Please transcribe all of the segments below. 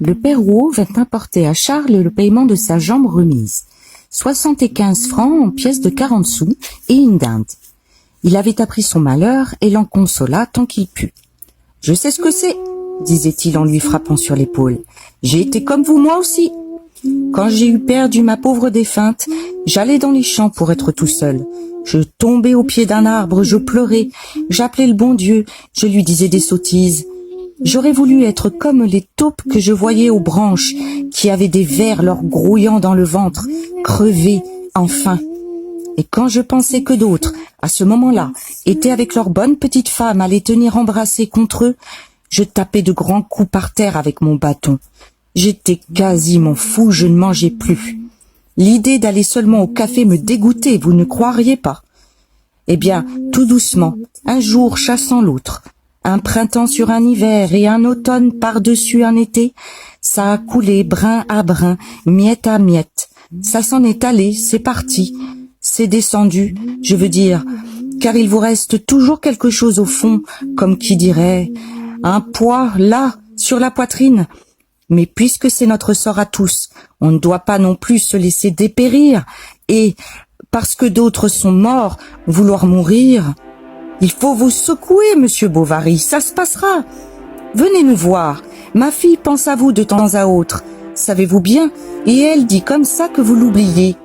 le père Rouault vint apporter à Charles le paiement de sa jambe remise. 75 francs en pièces de 40 sous et une dinde. Il avait appris son malheur et l'en consola tant qu'il put. « Je sais ce que c'est, » disait-il en lui frappant sur l'épaule. « J'ai été comme vous, moi aussi. Quand j'ai eu perdu ma pauvre défunte, j'allais dans les champs pour être tout seul. Je tombais au pied d'un arbre, je pleurais, j'appelais le bon Dieu, je lui disais des sottises. J'aurais voulu être comme les taupes que je voyais aux branches, qui avaient des vers leur grouillant dans le ventre, crevés, enfin. Et quand je pensais que d'autres, à ce moment-là, étaient avec leurs bonnes petites femmes à les tenir embrassées contre eux, je tapais de grands coups par terre avec mon bâton. J'étais quasiment fou, je ne mangeais plus. L'idée d'aller seulement au café me dégoûtait, vous ne croiriez pas. Eh bien, tout doucement, un jour chassant l'autre, un printemps sur un hiver et un automne par-dessus un été, ça a coulé brin à brin, miette à miette. Ça s'en est allé, c'est parti, c'est descendu, je veux dire, car il vous reste toujours quelque chose au fond, comme qui dirait, un poids là, sur la poitrine. Mais puisque c'est notre sort à tous, on ne doit pas non plus se laisser dépérir, et, parce que d'autres sont morts, vouloir mourir. Il faut vous secouer, monsieur Bovary, ça se passera. Venez me voir, ma fille pense à vous de temps à autre, savez-vous bien, et elle dit comme ça que vous l'oubliez.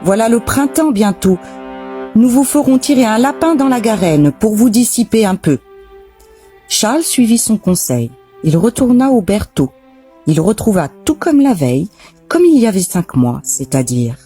Voilà le printemps bientôt, nous vous ferons tirer un lapin dans la Garenne pour vous dissiper un peu. Charles suivit son conseil, il retourna au Berthaud. Il retrouva tout comme la veille, comme il y avait 5 mois, c'est-à-dire